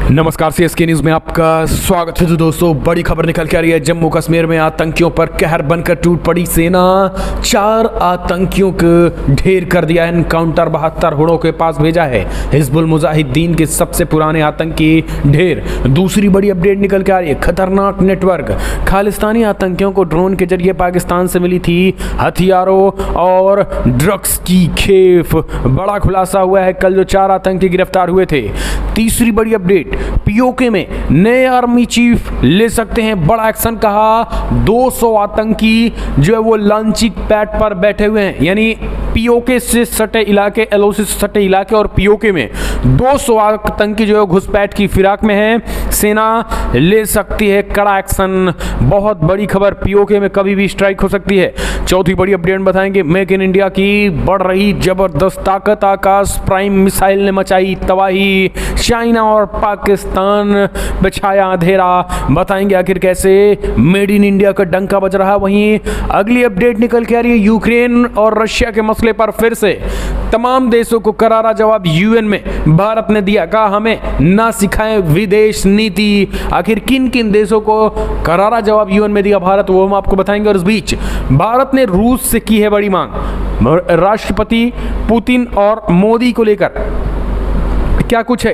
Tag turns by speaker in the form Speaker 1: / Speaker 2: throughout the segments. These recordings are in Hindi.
Speaker 1: नमस्कार, सीएसके न्यूज में आपका स्वागत है। तो दोस्तों, बड़ी खबर निकल के आ रही है। जम्मू कश्मीर में आतंकियों पर कहर बनकर टूट पड़ी सेना। 4 आतंकियों को ढेर कर दिया। एनकाउंटर 72 हुड़ों के पास भेजा है। हिजबुल मुजाहिदीन के सबसे पुराने आतंकी ढेर। दूसरी बड़ी अपडेट निकल के आ रही है। खतरनाक नेटवर्क। खालिस्तानी आतंकियों को ड्रोन के जरिए पाकिस्तान से मिली थी हथियारों और ड्रग्स की खेप। बड़ा खुलासा हुआ है कल जो 4 आतंकी गिरफ्तार हुए थे। तीसरी बड़ी अपडेट, पीओके में नए आर्मी चीफ ले सकते हैं बड़ा एक्शन। कहा 200 आतंकी जो है वो लॉन्चिंग पैड पर बैठे हुए हैं, यानी पीओके से सटे इलाके, एलओसी से सटे इलाके और पीओके में 200 आतंकी जो है घुसपैठ की फिराक में है। सेना ले सकती है कड़ा एक्शन। बहुत बड़ी खबर, पीओके में कभी भी स्ट्राइक हो सकती है। चौथी बड़ी अपडेट बताएंगे, मेक इन इंडिया की बढ़ रही जबरदस्त ताकत। आकाश प्राइम मिसाइल ने मचाई तबाही। चाइना और पाकिस्तान बिछाया अंधेरा। बताएंगे आखिर कैसे मेड इन इंडिया का डंका बज रहा। वहीं अगली अपडेट निकल के आ रही है, यूक्रेन और रशिया के मसले पर फिर से तमाम देशों को करारा जवाब यूएन में भारत ने दिया। कहा हमें ना सिखाएं विदेश नीति। आखिर किन किन देशों को करारा जवाब यूएन में दिया भारत, वो हम आपको बताएंगे। और इस बीच भारत ने रूस से की है बड़ी मांग। राष्ट्रपति पुतिन और मोदी को लेकर क्या कुछ है।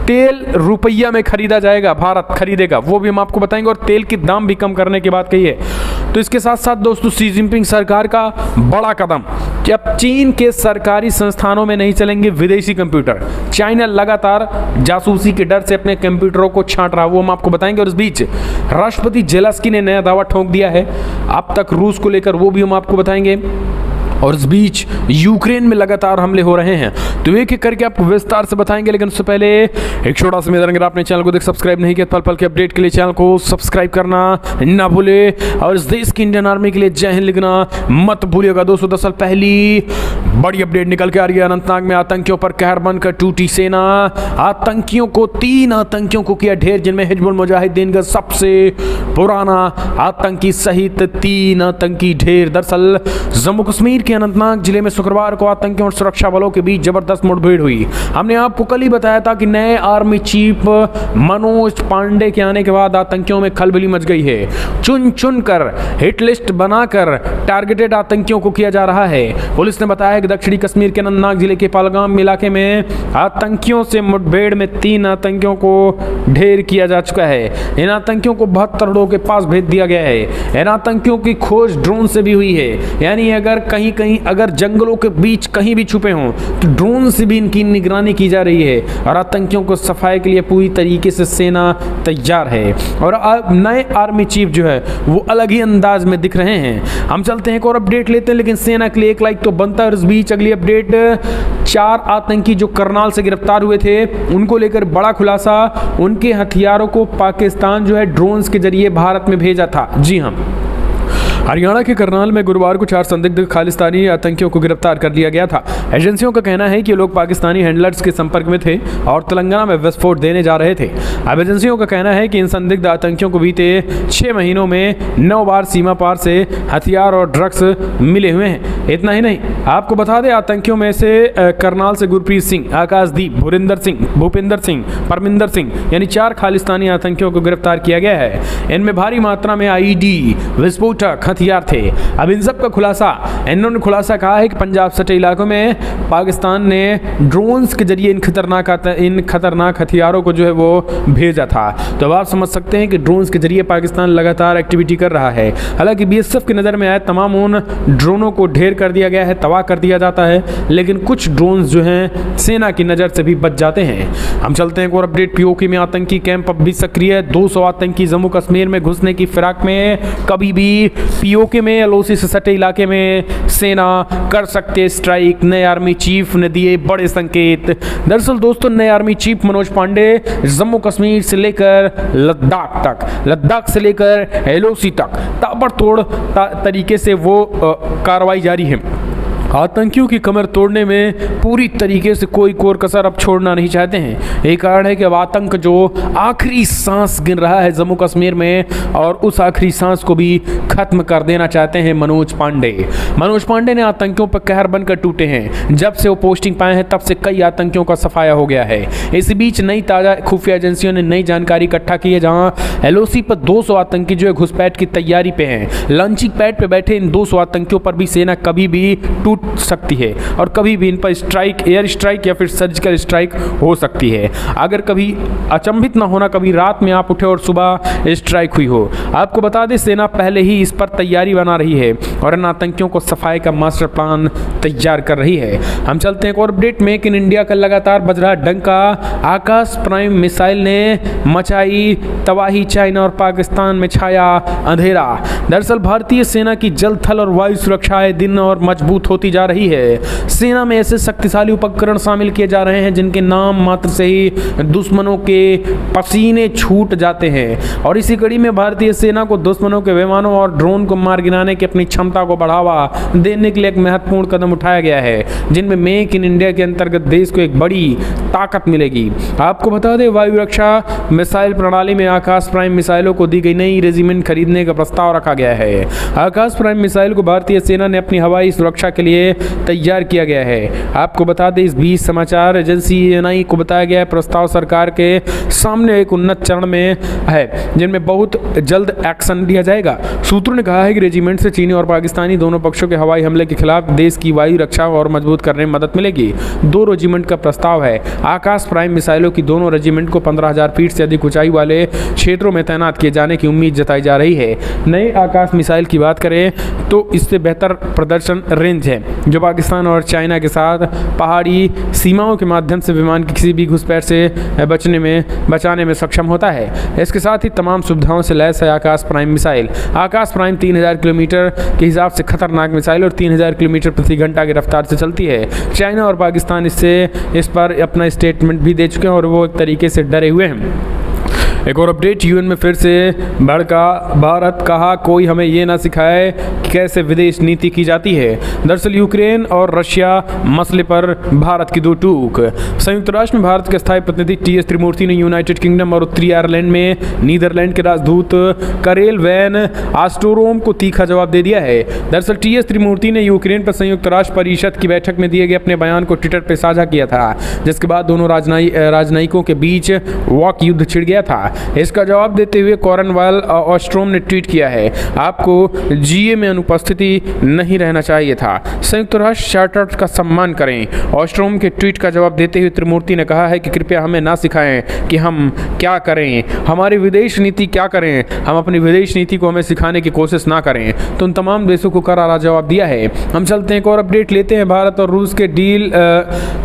Speaker 1: तेल रुपया में खरीदा जाएगा, भारत खरीदेगा, वो भी हम आपको बताएंगे। और तेल के दाम भी कम करने की बात कही है। तो इसके साथ साथ दोस्तों, शी जिनपिंग सरकार का बड़ा कदम कि अब चीन के सरकारी संस्थानों में नहीं चलेंगे विदेशी कंप्यूटर। चाइना लगातार जासूसी के डर से अपने कंप्यूटरों को छांट रहा, वो हम आपको बताएंगे। और इस बीच राष्ट्रपति जेलेंस्की ने नया दावा ठोक दिया है अब तक रूस को लेकर, वो भी हम आपको बताएंगे। और इस बीच यूक्रेन में लगातार हमले हो रहे हैं, तो एक एक करके आपको विस्तार से बताएंगे। लेकिन उससे पहले एक छोटा सा निवेदन, अगर आपने चैनल को सब्सक्राइब नहीं किया, पल पल के अपडेट के लिए चैनल को सब्सक्राइब करना ना भूले। और इस देश की इंडियन आर्मी के लिए जय हिंद लिखना मत भूलिएगा। दोस्तों, दरअसल पहली बड़ी अपडेट निकल के आ रही है। अनंतनाग में आतंकियों पर कहर बनकर टूटी सेना। आतंकियों को 3 आतंकियों को किया ढेर, जिनमें हिजबुल मुजाहिदीन का सबसे पुराना आतंकी सहित 3 आतंकी ढेर। दरअसल जम्मू कश्मीर के अनंतनाग जिले में शुक्रवार को आतंकियों और सुरक्षा बलों के बीच जबरदस्त मुठभेड़ हुई। हमने आपको कल ही बताया था कि नए आर्मी चीफ मनोज पांडे के आने के बाद आतंकियों में खलबली मच गई है। चुन चुन कर हिट लिस्ट बनाकर टारगेटेड आतंकियों को किया जा रहा है। पुलिस ने बताया कि दक्षिणी कश्मीर के अनंतनाग जिले के पालगाम इलाके में आतंकियों से मुठभेड़ में 3 आतंकियों को ढेर किया जा चुका है। इन आतंकियों को 72 हुड़ों के पास भेज दिया गया है। इन आतंकियों की खोज ड्रोन से भी हुई है, यानी अगर कहीं अगर जंगलों के बीच कहीं भी छुपे हों तो ड्रोन से भी इनकी निगरानी की जा रही है। और आतंकियों को सफाई के लिए पूरी तरीके से सेना तैयार है। और नए आर्मी चीफ जो है वो अलग ही अंदाज में दिख रहे हैं। हम चलते हैं एक और अपडेट लेते हैं, लेकिन सेना के लिए एक लाइक तो बनता है। और इस बीच अगली अपडेट, 4 आतंकी जो करनाल से गिरफ्तार हुए थे उनको लेकर बड़ा खुलासा। उनके हथियारों को पाकिस्तान जो है ड्रोन्स के जरिए भारत में भेजा था। जी हाँ, हरियाणा के करनाल में गुरुवार को 4 संदिग्ध खालिस्तानी आतंकियों को गिरफ्तार कर लिया गया था। एजेंसियों का कहना है कि लोग पाकिस्तानी हैंडलर्स के संपर्क में थे और तेलंगाना में विस्फोट देने जा रहे थे। अब एजेंसियों का कहना है कि इन संदिग्ध आतंकियों को बीते 6 महीनों में 9 बार सीमा पार से हथियार और ड्रग्स मिले हुए हैं। इतना ही नहीं, आपको बता दें, आतंकियों में से करनाल से गुरप्रीत सिंह, आकाशदीप, भूपिंदर सिंह, परमिंदर सिंह, यानी 4 खालिस्तानी आतंकियों को गिरफ्तार किया गया है। इनमें भारी मात्रा में आईईडी, विस्फोटक हथियार थे। अब इन सब का खुलासा, इन्होंने खुलासा कहा है कि पंजाब सटे इलाकों में पाकिस्तान ने ड्रोन्स के जरिए इन खतरनाक हथियारों को जो है वो भेजा था। तो अब आप समझ सकते हैं कि ड्रोन्स के जरिए पाकिस्तान लगातार एक्टिविटी कर रहा है। हालांकि बीएसएफ की नज़र में आए तमाम उन ड्रोनों को ढेर कर दिया गया है, तबाह कर दिया जाता है, लेकिन कुछ ड्रोन्स जो हैं सेना की नज़र से भी बच जाते हैं। हम चलते हैं एक और अपडेट, पीओके में आतंकी कैंप अब भी सक्रिय है। 200 आतंकी जम्मू कश्मीर में घुसने की फिराक में। कभी भी पीओके में एलओसी से सटे इलाके में सेना कर सकते स्ट्राइक। नए आर्मी चीफ ने दिए बड़े संकेत। दरअसल दोस्तों, नए आर्मी चीफ मनोज पांडे जम्मू कश्मीर से लेकर लद्दाख से लेकर एलओसी तक ताबड़तोड़ तरीके से वो कार्रवाई जारी है। आतंकियों की कमर तोड़ने में पूरी तरीके से कोई कोर कसर अब छोड़ना नहीं चाहते हैं। यही कारण है कि अब आतंक जो आखिरी सांस गिन रहा है जम्मू कश्मीर में, और उस आखिरी सांस को भी खत्म कर देना चाहते हैं मनोज पांडे। मनोज पांडे ने आतंकियों पर कहर बनकर टूटे हैं। जब से वो पोस्टिंग पाए हैं तब से कई आतंकियों का सफाया हो गया है। इसी बीच नई ताज़ा खुफिया एजेंसियों ने नई जानकारी इकट्ठा की है, जहां एलओसी पर 200 आतंकी जो है घुसपैठ की तैयारी पे हैं। लॉन्चिंग पैड पे बैठे इन 200 आतंकियों पर भी सेना कभी भी टूट सकती है और कभी भी इन पर स्ट्राइक, एयर स्ट्राइक या फिर सर्जिकल स्ट्राइक हो सकती है। अगर कभी अचंभित ना होना, कभी रात में आप उठे और सुबह स्ट्राइक हुई हो। आपको बता दें, सेना पहले ही इस पर तैयारी बना रही है और इन आतंकियों को सफाई का मास्टर प्लान तैयार कर रही है। हम चलते हैं एक और अपडेट। मेक इन इंडिया का लगातार बज रहा डंका। आकाश प्राइम मिसाइल ने मचाई तबाही, चाइना और पाकिस्तान में छाया अंधेरा। दरअसल भारतीय सेना की जल, थल और वायु सुरक्षाएं दिन और मजबूत होती जा रही है। सेना में ऐसे शक्तिशाली उपकरण शामिल किए जा रहे हैं जिनके नाम मात्र से ही दुश्मनों के पसीने छूट जाते हैं। और इसी कड़ी में भारतीय सेना को दुश्मनों के विमानों और ड्रोन को मार गिराने की अपनी क्षमता को बढ़ावा देने के लिए एक महत्वपूर्ण कदम उठाया गया है, जिनमें मेक इन इंडिया के अंतर्गत देश को एक बड़ी ताकत मिलेगी। आपको बता दें, वायु रक्षा मिसाइल प्रणाली में आकाश प्राइम मिसाइलों को दी गई नई रेजिमेंट खरीदने का प्रस्ताव रखा गया है। आकाश प्राइम मिसाइल को भारतीय सेना ने अपनी हवाई सुरक्षा के लिए तैयार किया गया है। आपको बता दें, इस बीच समाचार एजेंसी एएनआई को बताया गया है प्रस्ताव सरकार के सामने एक उन्नत चरण में है, जिनमें बहुत जल्द एक्शन लिया जाएगा। सूत्रों ने कहा है कि रेजिमेंट से चीनी और पाकिस्तानी दोनों पक्षों के हवाई हमले के खिलाफ देश की वायु रक्षा और मजबूत करने में मदद मिलेगी। 2 रेजिमेंट का प्रस्ताव है। आकाश प्राइम मिसाइलों की दोनों रेजिमेंट को 15,000 फीट से अधिक ऊंचाई वाले क्षेत्रों में तैनात किए जाने की उम्मीद जताई जा रही है। नए आकाश मिसाइल की बात करें तो इससे बेहतर प्रदर्शन रेंज है, जो पाकिस्तान और चाइना के साथ पहाड़ी सीमाओं के माध्यम से विमान की किसी भी घुसपैठ से बचाने में सक्षम होता है। इसके साथ ही तमाम सुविधाओं से लैस है आकाश प्राइम मिसाइल। आकाश प्राइम 3000 किलोमीटर के हिसाब से खतरनाक मिसाइल और 3000 किलोमीटर प्रति घंटा की रफ्तार से चलती है। चाइना और पाकिस्तान इस पर अपना स्टेटमेंट भी दे चुके हैं और वो एक तरीके से डरे हुए हैं। एक और अपडेट, यूएन में फिर से भड़का भारत। कहा, कोई हमें ये ना सिखाए कि कैसे विदेश नीति की जाती है। दरअसल यूक्रेन और रशिया मसले पर भारत की दो टूक। संयुक्त राष्ट्र में भारत के स्थायी प्रतिनिधि टीएस त्रिमूर्ति ने यूनाइटेड किंगडम और उत्तरी आयरलैंड में नीदरलैंड के राजदूत करेल वैन आस्टोरोम को तीखा जवाब दे दिया है। दरअसल टीएस त्रिमूर्ति ने यूक्रेन पर संयुक्त राष्ट्र परिषद की बैठक में दिए गए अपने बयान को ट्विटर पर साझा किया था, जिसके बाद दोनों राजनयिकों के बीच वाक युद्ध छिड़ गया था। इसका जवाब देते हुए कॉरनवाल ऑस्ट्रोम ने ट्वीट किया है, आपको जीए में अनुपस्थिति नहीं रहना चाहिए था। संयुक्त राष्ट्र चार्टर का सम्मान करें। ऑस्ट्रोम के ट्वीट का जवाब देते हुए त्रिमूर्ति ने कहा है कि कृपया हमें ना सिखाएं कि हम क्या करें, हमारी विदेश नीति क्या करें, हम अपनी विदेश नीति को हमें सिखाने की कोशिश ना करें। तो उन तमाम देशों को करारा जवाब दिया है। हम चलते हैं एक और अपडेट लेते हैं। भारत और रूस के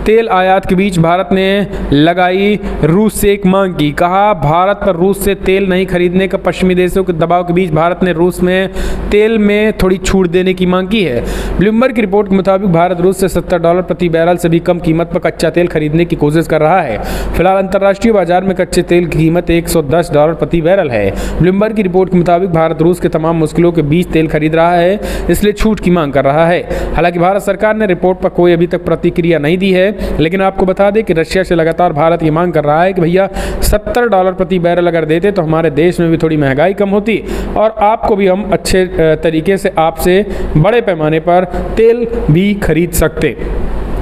Speaker 1: तेल आयात के बीच भारत ने लगाई रूस से एक मांग की। कहा, भारत पर रूस से तेल नहीं खरीदने का पश्चिमी देशों के दबाव के बीच भारत ने रूस में तेल में थोड़ी छूट देने की मांग की है। ब्लूमबर्ग की रिपोर्ट के मुताबिक भारत रूस से $70 प्रति बैरल से भी कम कीमत पर कच्चा तेल खरीदने की कोशिश कर रहा है। फिलहाल अंतर्राष्ट्रीय बाजार में कच्चे तेल की कीमत $110 प्रति बैरल है। ब्लूमबर्ग की रिपोर्ट के मुताबिक भारत रूस के तमाम मुश्किलों के बीच तेल खरीद रहा है, इसलिए छूट की मांग कर रहा है। हालांकि भारत सरकार ने रिपोर्ट पर कोई अभी तक प्रतिक्रिया नहीं दी है, लेकिन आपको बता दें कि रशिया से लगातार भारत ये मांग कर रहा है कि भैया $70 प्रति बैरल अगर देते तो हमारे देश में भी थोड़ी महंगाई कम होती और आपको भी हम अच्छे तरीके से आपसे बड़े पैमाने पर तेल भी खरीद सकते।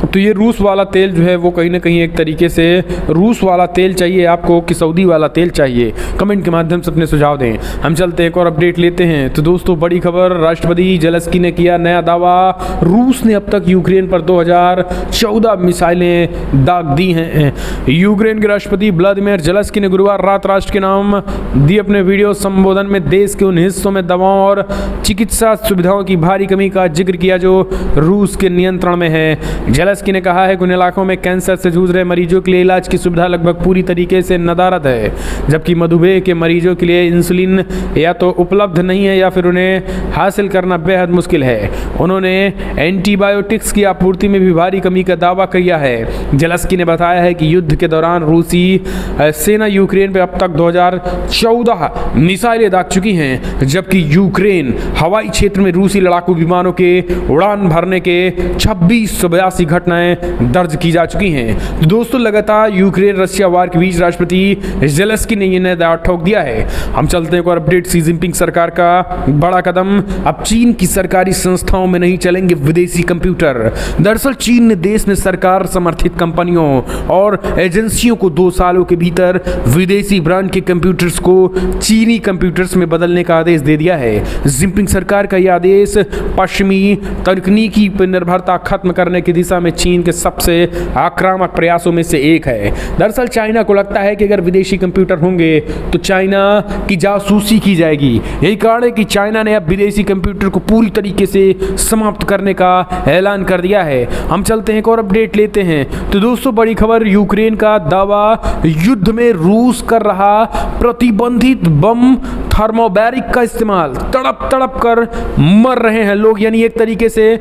Speaker 1: तो ये रूस वाला तेल जो है वो कहीं ना कहीं एक तरीके से रूस वाला तेल चाहिए आपको कि सऊदी वाला तेल चाहिए, कमेंट के माध्यम से अपने सुझाव दें। हम चलते हैं एक और अपडेट लेते हैं। तो दोस्तों, बड़ी खबर, राष्ट्रपति जेलेंस्की ने किया नया दावा। रूस ने अब तक यूक्रेन पर 2014 मिसाइलें दाग दी हैं। यूक्रेन के राष्ट्रपति व्लादिमीर जेलेंस्की ने गुरुवार रात राष्ट्र के नाम दिए अपने वीडियो संबोधन में देश के उन हिस्सों में दवाओं और चिकित्सा सुविधाओं की भारी कमी का जिक्र किया जो रूस के नियंत्रण में है। जेलेंस्की ने कहा है कि उन इलाकों में कैंसर से जूझ रहे मरीजों के लिए इलाज की सुविधा लगभग पूरी तरीके से नदारद है, जबकि मधुमेह के मरीजों के लिए इंसुलिन या तो उपलब्ध नहीं है या फिर उन्हें हासिल करना बेहद मुश्किल है। उन्होंने एंटीबायोटिक्स की आपूर्ति में भी भारी कमी का दावा किया है। जेलेंस्की ने बताया है कि युद्ध के दौरान रूसी सेना यूक्रेन पर अब तक 2014 मिसाइलें दाग चुकी हैं, जबकि यूक्रेन हवाई क्षेत्र में रूसी लड़ाकू विमानों के उड़ान भरने के 2682 घटनाएं दर्ज की जा चुकी हैं। तो दोस्तों लगातार यूक्रेन रशिया वार के बीच राष्ट्रपति जेलेंस्की ने यह दांव ठोक दिया है। हम चलते हैं एक और अपडेट। शी जिनपिंग सरकार का बड़ा कदम, अब चीन की सरकारी संस्थाओं में नहीं चलेंगे विदेशी कंप्यूटर। दरअसल चीन ने देश में सरकार समर्थित कंपनियों और एजेंसियों को 2 सालों के भीतर विदेशी ब्रांड के कंप्यूटर्स को चीनी कंप्यूटर्स में बदलने का आदेश दे दिया है। जिनपिंग सरकार का यह आदेश पश्चिमी तकनीकी पर निर्भरता खत्म करने की दिशा में चीन के सबसे आक्रामक प्रयासों में से एक है। दरअसल चाइना को लगता है कि अगर विदेशी कंप्यूटर होंगे तो चाइना की जासूसी की जाएगी। यही कारण है कि चाइना ने अब विदेशी कंप्यूटर को पूरी तरीके से समाप्त करने का ऐलान कर दिया है। हम चलते हैं एक और अपडेट लेते हैं। तो दोस्तों बड़ी खबर, यूक्रेन का दावा, युद्ध में रूस कर रहा प्रतिबंधित बम थर्मोबैरिक का इस्तेमाल, तड़प तड़प कर मर रहे हैं लोग। यानी एक तरीके से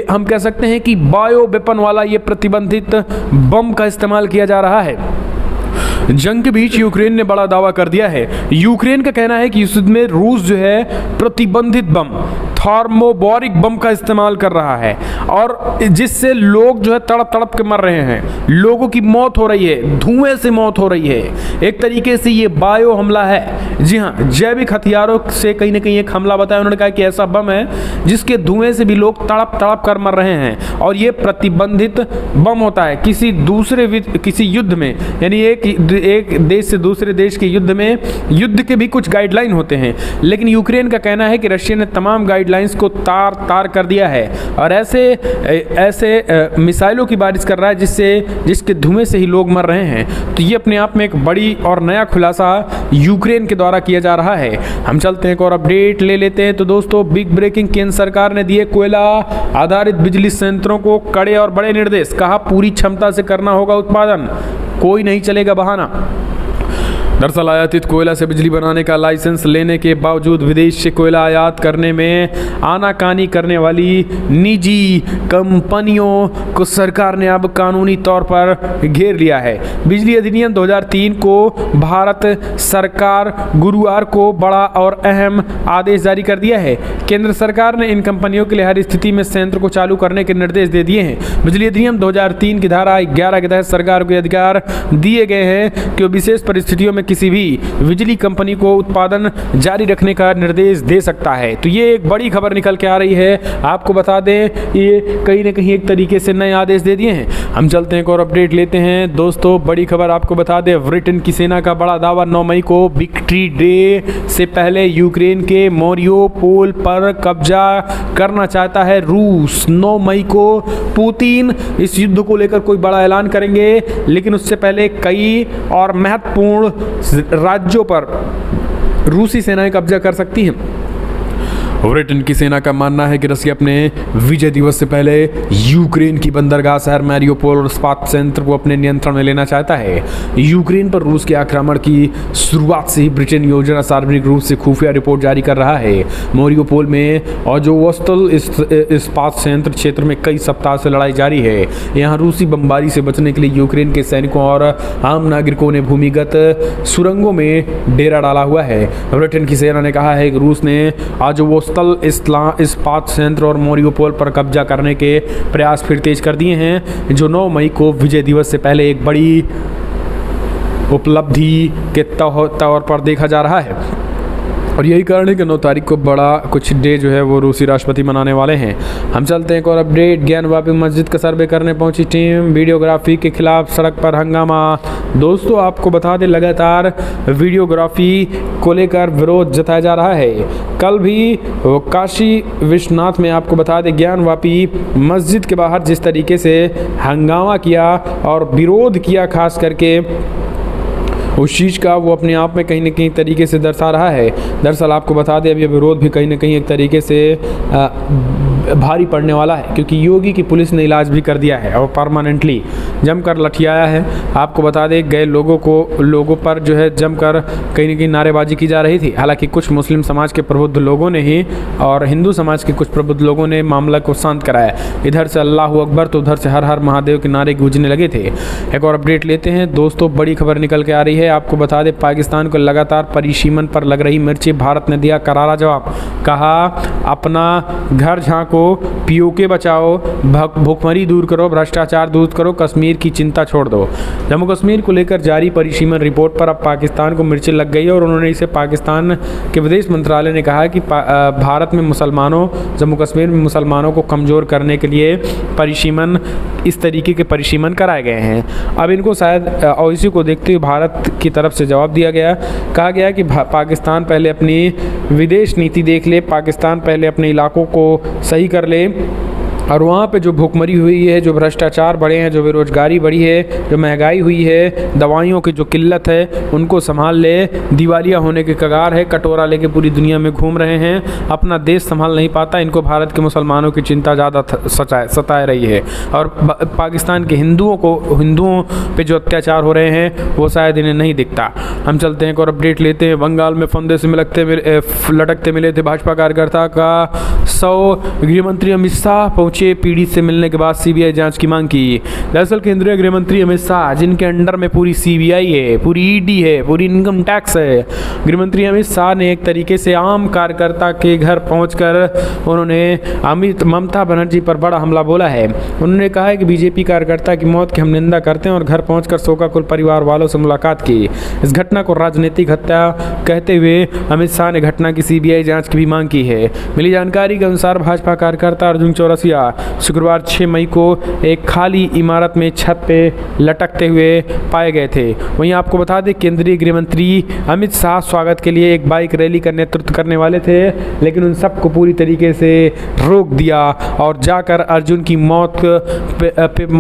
Speaker 1: हम कह सकते हैं कि बायो वेपन वाला ये प्रतिबंधित बम का इस्तेमाल किया जा रहा है। जंग के बीच यूक्रेन ने बड़ा दावा कर दिया है। यूक्रेन का कहना है कि इस युद्ध में रूस जो है प्रतिबंधित बम थर्मोबैरिक बम का इस्तेमाल कर रहा है और जिससे लोग जो है तड़प तड़प के मर रहे हैं, लोगों की मौत हो रही है, धुएं से मौत हो रही है। एक तरीके से ये बायो हमला है। जी हाँ, जैविक हथियारों से कहीं ना कहीं एक हमला बताया। उन्होंने कहा कि ऐसा बम है जिसके धुएं से भी लोग तड़प तड़प कर मर रहे हैं और ये प्रतिबंधित बम होता है। किसी युद्ध में, यानी एक देश से दूसरे देश के युद्ध में, युद्ध के भी कुछ गाइडलाइन होते हैं, लेकिन यूक्रेन का कहना है कि रशिया ने तमाम गाइडलाइंस को तार कर दिया है और ऐसे मिसाइलों की बारिश कर रहा है जिसके धुएं से ही लोग मर रहे हैं। तो ये अपने आप में एक बड़ी और नया खुलासा यूक्रेन के द्वारा किया जा रहा है। हम चलते हैं एक और अपडेट ले लेते हैं। तो दोस्तों बिग ब्रेकिंग, केंद्र सरकार ने दिए कोयला आधारित बिजली संयंत्रों को कड़े और बड़े निर्देश, कहा पूरी क्षमता से करना होगा उत्पादन, कोई नहीं चलेगा बहाना। दरअसल आयातित कोयला से बिजली बनाने का लाइसेंस लेने के बावजूद विदेश से कोयला आयात करने में आनाकानी करने वाली निजी कंपनियों को सरकार ने अब कानूनी तौर पर घेर लिया है। बिजली अधिनियम 2003 को भारत सरकार गुरुवार को बड़ा और अहम आदेश जारी कर दिया है। केंद्र सरकार ने इन कंपनियों के लिए हर स्थिति में संयंत्र को चालू करने के निर्देश दे दिए हैं। बिजली अधिनियम 2003 की धारा 11 के तहत सरकार को अधिकार दिए गए हैं कि वो विशेष परिस्थितियों में किसी भी बिजली कंपनी को उत्पादन जारी रखने का निर्देश दे सकता है। तो ये एक बड़ी खबर निकल के आ रही है। आपको बता दें ये कहीं ना कहीं एक तरीके से नए आदेश दे दिए हैं। हम चलते हैं एक और अपडेट लेते हैं। दोस्तों बड़ी खबर आपको बता दें, ब्रिटेन की सेना का बड़ा दावा, 9 मई को विक्ट्री डे से पहले यूक्रेन के मारियोपोल पर कब्जा करना चाहता है रूस। 9 मई को पुतिन इस युद्ध को लेकर कोई बड़ा ऐलान करेंगे, लेकिन उससे पहले कई और महत्वपूर्ण राज्यों पर रूसी सेनाएं कब्जा कर सकती हैं। ब्रिटेन की सेना का मानना है कि रसिया अपने विजय दिवस से पहले यूक्रेन की बंदरगाह शहर मारियोपोल और इस्पात संयंत्र को अपने नियंत्रण में लेना चाहता है। यूक्रेन पर रूस के आक्रमण की शुरुआत से ही ब्रिटेन योजना सार्वजनिक रूप से खुफिया रिपोर्ट जारी कर रहा है। मारियोपोल में और जो वोस्तल इस्पात संयंत्र क्षेत्र में कई सप्ताह से लड़ाई जारी है। यहाँ रूसी बमबारी से बचने के लिए यूक्रेन के सैनिकों और आम नागरिकों ने भूमिगत सुरंगों में डेरा डाला हुआ है। ब्रिटेन की सेना ने कहा है कि रूस ने आज इस्पात संयंत्र और मारियोपोल पर कब्जा करने के प्रयास फिर तेज कर दिए हैं, जो 9 मई को विजय दिवस से पहले एक बड़ी उपलब्धि के तौर पर देखा जा रहा है। और यही कारण है कि 9 तारीख को बड़ा कुछ डे जो है वो रूसी राष्ट्रपति मनाने वाले हैं। हम चलते हैं एक और अपडेट। ज्ञानवापी मस्जिद का सर्वे करने पहुंची टीम, वीडियोग्राफी के खिलाफ सड़क पर हंगामा। दोस्तों आपको बता दें लगातार वीडियोग्राफी को लेकर विरोध जताया जा रहा है। कल भी काशी विश्वनाथ में आपको बता दें ज्ञानवापी मस्जिद के बाहर जिस तरीके से हंगामा किया और विरोध किया, खास करके उस चीज़ का, वो अपने आप में कहीं ना कहीं तरीके से दर्शा रहा है। दरअसल आपको बता दें अब ये विरोध भी कहीं ना कहीं एक तरीके से भारी पड़ने वाला है, क्योंकि योगी की पुलिस ने इलाज भी कर दिया है और परमानेंटली जमकर लठियाया है। आपको बता दें गए लोगों पर जो है जमकर कहीं ना कहीं नारेबाजी की जा रही थी। हालांकि कुछ मुस्लिम समाज के प्रबुद्ध लोगों ने ही और हिंदू समाज के कुछ प्रबुद्ध लोगों ने मामला को शांत कराया। इधर से अल्लाह अकबर तो उधर से हर हर महादेव के नारे गूंजने लगे थे। एक और अपडेट लेते हैं। दोस्तों बड़ी खबर निकल के आ रही है। आपको बता दें पाकिस्तान को लगातार परिसीमन पर लग रही मिर्ची, भारत ने दिया करारा जवाब। कहा अपना घर झांको को, पीओके बचाओ, भुखमरी दूर करो, भ्रष्टाचार दूर करो, कश्मीर की चिंता छोड़ दो। जम्मू कश्मीर को लेकर जारी परिसीमन रिपोर्ट पर अब पाकिस्तान को मिर्ची लग गई है और उन्होंने इसे पाकिस्तान के विदेश मंत्रालय ने कहा कि भारत में मुसलमानों, जम्मू कश्मीर में मुसलमानों को कमज़ोर करने के लिए परिसीमन, इस तरीके के परिसीमन कराए गए हैं। अब इनको शायद और इसी को देखते हुए भारत की तरफ से जवाब दिया गया, कहा गया कि पाकिस्तान पहले अपनी विदेश नीति देख ले, पाकिस्तान पहले अपने इलाकों को सही कर ले और वहाँ पे जो भुखमरी हुई है, जो भ्रष्टाचार बढ़े हैं, जो बेरोजगारी बढ़ी है, जो महंगाई हुई है, दवाइयों की जो किल्लत है, उनको संभाल ले। दिवालिया होने के कगार है, कटोरा लेके पूरी दुनिया में घूम रहे हैं, अपना देश संभाल नहीं पाता। इनको भारत के मुसलमानों की चिंता ज़्यादा सताए रही है और पाकिस्तान के हिंदुओं पे जो अत्याचार हो रहे हैं वो शायद इन्हें नहीं दिखता। हम चलते हैं एक और अपडेट लेते हैं। बंगाल में फंदे से लटकते मिले थे भाजपा कार्यकर्ता का 100। गृह मंत्री अमित शाह पहुंचे, पीड़ित से मिलने के बाद सीबीआई जांच की मांग की। दरअसल केंद्रीय गृह मंत्री अमित शाह, जिनके अंडर में पूरी सीबीआई है, पूरी ईडी है, पूरी इनकम टैक्स है, गृह मंत्री अमित शाह ने एक तरीके से आम कार्यकर्ता के घर पहुंचकर उन्होंने ममता बनर्जी पर बड़ा हमला बोला है। उन्होंने कहा है कि बीजेपी कार्यकर्ता की मौत की हम निंदा करते हैं और घर पहुंचकर शोकाकुल परिवार वालों से मुलाकात की। इस घटना को राजनीतिक हत्या कहते हुए अमित शाह ने घटना की सीबीआई जांच की भी मांग की है। मिली जानकारी के अनुसार भाजपा कार्यकर्ता अर्जुन चौरसिया शुक्रवार 6 मई को एक खाली इमारत में छत पे लटकते हुए पाए गए थे। वहीं आपको बता दें, केंद्रीय गृह मंत्री अमित शाह स्वागत के लिए एक बाइक रैली का नेतृत्व करने वाले थे, लेकिन उन सबको पूरी तरीके से रोक दिया और जाकर अर्जुन की मौत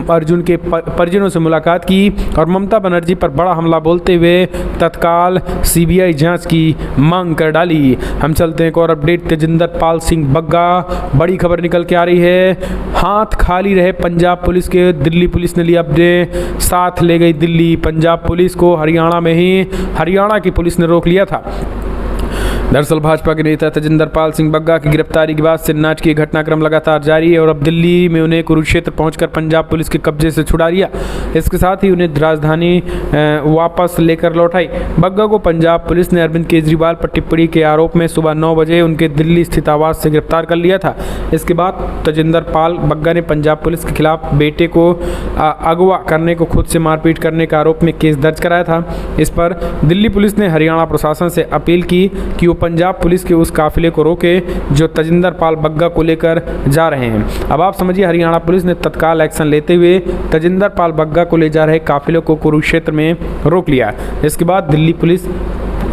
Speaker 1: अर्जुन के परिजनों से मुलाकात की और ममता बनर्जी पर बड़ा हमला बोलते हुए तत्काल सीबीआई जांच की मांग कर डाली। हम चलते हैं एक और अपडेट। तेजिंदर पाल सिंह बग्गा, बड़ी खबर निकल के आ रही है। हाथ खाली रहे पंजाब पुलिस के, दिल्ली पुलिस ने लिया अपने साथ ले गई दिल्ली। पंजाब पुलिस को हरियाणा की पुलिस ने रोक लिया था। दरअसल भाजपा के नेता तेजिंदर पाल सिंह बग्गा की गिरफ्तारी के बाद से नाटकीय घटनाक्रम लगातार जारी है और अब दिल्ली में उन्हें कुरुक्षेत्र पहुंचकर पंजाब पुलिस के कब्जे से छुड़ा लिया। इसके साथ ही उन्हें राजधानी वापस लेकर लौटाई। बग्गा को पंजाब पुलिस ने अरविंद केजरीवाल पर टिप्पणी के आरोप में सुबह 9 बजे उनके दिल्ली स्थित आवास से गिरफ्तार कर लिया था। इसके बाद तेजिंदर पाल बग्गा ने पंजाब पुलिस के खिलाफ बेटे को अगवा करने को खुद से मारपीट करने के आरोप में केस दर्ज कराया था। इस पर दिल्ली पुलिस ने हरियाणा प्रशासन से अपील की कि पंजाब पुलिस के उस काफिले को रोके जो तेजिंदर पाल बग्गा को लेकर जा रहे हैं। अब आप समझिए, हरियाणा पुलिस ने तत्काल एक्शन लेते हुए तेजिंदर पाल बग्गा को ले जा रहे काफिले को कुरुक्षेत्र में रोक लिया। इसके बाद दिल्ली पुलिस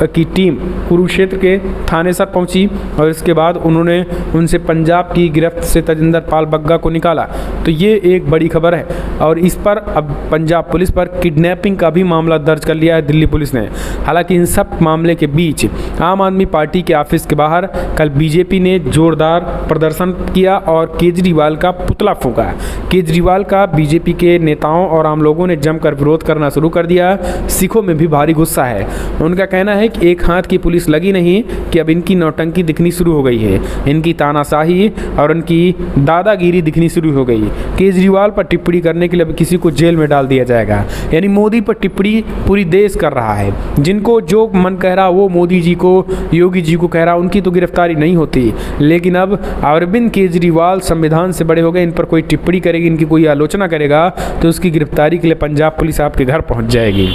Speaker 1: की टीम कुरुक्षेत्र के थाने सर पहुंची और इसके बाद उन्होंने उनसे पंजाब की गिरफ्त से तेजिंदर पाल बग्गा को निकाला। तो ये एक बड़ी खबर है और इस पर अब पंजाब पुलिस पर किडनैपिंग का भी मामला दर्ज कर लिया है दिल्ली पुलिस ने। हालांकि इन सब मामले के बीच आम आदमी पार्टी के ऑफिस के बाहर कल बीजेपी ने जोरदार प्रदर्शन किया और केजरीवाल का पुतला फूंका। केजरीवाल का बीजेपी के नेताओं और आम लोगों ने जमकर विरोध करना शुरू कर दिया। सिखों में भी भारी गुस्सा है। उनका कहना है कि एक हाथ की पुलिस लगी नहीं कि अब इनकी नौटंकी दिखनी शुरू हो गई है, इनकी तानाशाही और उनकी दादागिरी दिखनी शुरू हो गई। केजरीवाल पर टिप्पणी करने के लिए अब किसी को जेल में डाल दिया जाएगा। यानी मोदी पर टिप्पणी पूरी देश कर रहा है। जिनको जो मन कह रहा वो मोदी जी को, योगी जी को कह रहा, उनकी तो गिरफ्तारी नहीं होती। लेकिन अब अरविंद केजरीवाल संविधान से बड़े हो गए। इन पर कोई टिप्पणी करेगी, इनकी कोई आलोचना करेगा तो उसकी गिरफ्तारी के लिए पंजाब पुलिस आपके घर पहुंच जाएगी।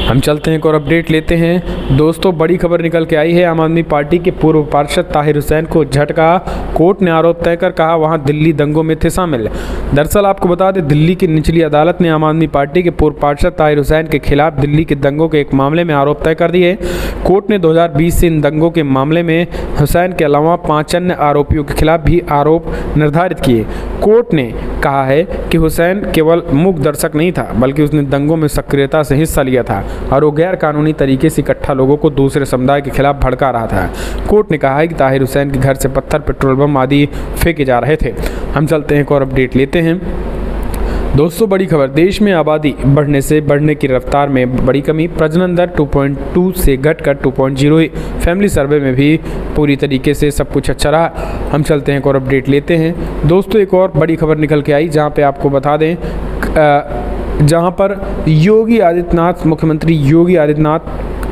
Speaker 1: हम चलते हैं एक और अपडेट लेते हैं। दोस्तों, बड़ी खबर निकल के आई है। आम आदमी पार्टी के पूर्व पार्षद ताहिर हुसैन को झटका। कोर्ट ने आरोप तय कर कहा वहां दिल्ली दंगों में थे शामिल। दरअसल आपको बता दें, दिल्ली की निचली अदालत ने आम आदमी पार्टी के पूर्व पार्षद ताहिर हुसैन के खिलाफ दिल्ली के दंगों के एक मामले में आरोप तय कर दिए। कोर्ट ने 2020 से इन दंगों के मामले में हुसैन के अलावा 5 अन्य आरोपियों के खिलाफ भी आरोप निर्धारित किए। कोर्ट ने कहा है कि हुसैन केवल मूक दर्शक नहीं था, बल्कि उसने दंगों में सक्रियता से हिस्सा लिया था और वो गैर कानूनी तरीके से इकट्ठा लोगों को दूसरे समुदाय के खिलाफ भड़का रहा था। कोर्ट ने कहा है कि ताहिर हुसैन के घर से पत्थर, पेट्रोल बम आदि फेंके जा रहे थे। हम चलते हैं एक और अपडेट लेते हैं। दोस्तों, बड़ी खबर, देश में आबादी बढ़ने की रफ्तार में बड़ी कमी। प्रजनन दर 2.2 से घटकर 2.0 हुई। फैमिली सर्वे में भी पूरी तरीके से सब कुछ अच्छा रहा। हम चलते हैं एक और अपडेट लेते हैं। दोस्तों, एक और बड़ी खबर निकल के आई जहां पे आपको बता दें, जहां पर मुख्यमंत्री योगी आदित्यनाथ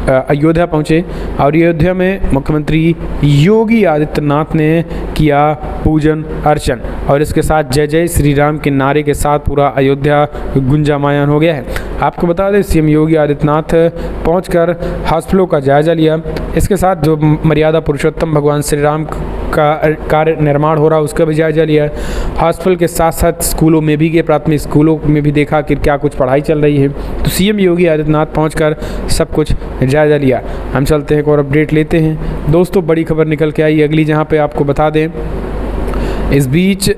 Speaker 1: अयोध्या पहुंचे और अयोध्या में मुख्यमंत्री योगी आदित्यनाथ ने किया पूजन अर्चन और इसके साथ जय जय श्री राम के नारे के साथ पूरा अयोध्या गुंजायमान हो गया है। आपको बता दें सीएम योगी आदित्यनाथ पहुंचकर हॉस्पिटलों का जायजा लिया। इसके साथ जो मर्यादा पुरुषोत्तम भगवान श्री राम का कार्य निर्माण हो रहा है उसका भी जायजा लिया। हॉस्पिटल के साथ साथ स्कूलों में भी गए, प्राथमिक स्कूलों में भी देखा कि क्या कुछ पढ़ाई चल रही है। तो सीएम योगी आदित्यनाथ पहुंचकर सब कुछ जायजा लिया। हम चलते हैं और अपडेट लेते हैं। दोस्तों बड़ी खबर निकल के आई अगली, जहां पे आपको बता दें इस बीच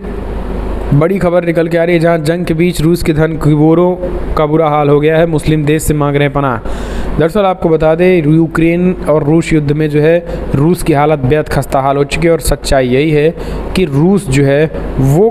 Speaker 1: बड़ी खबर निकल के आ रही है जहां जंग के बीच रूस के धनकुबेरों का बुरा हाल हो गया है। मुस्लिम देश से मांग रहे हैं पनाह। दरअसल आपको बता दें यूक्रेन और रूस युद्ध में जो है रूस की हालत बेहद खस्ता हाल हो चुकी है और सच्चाई यही है कि रूस जो है वो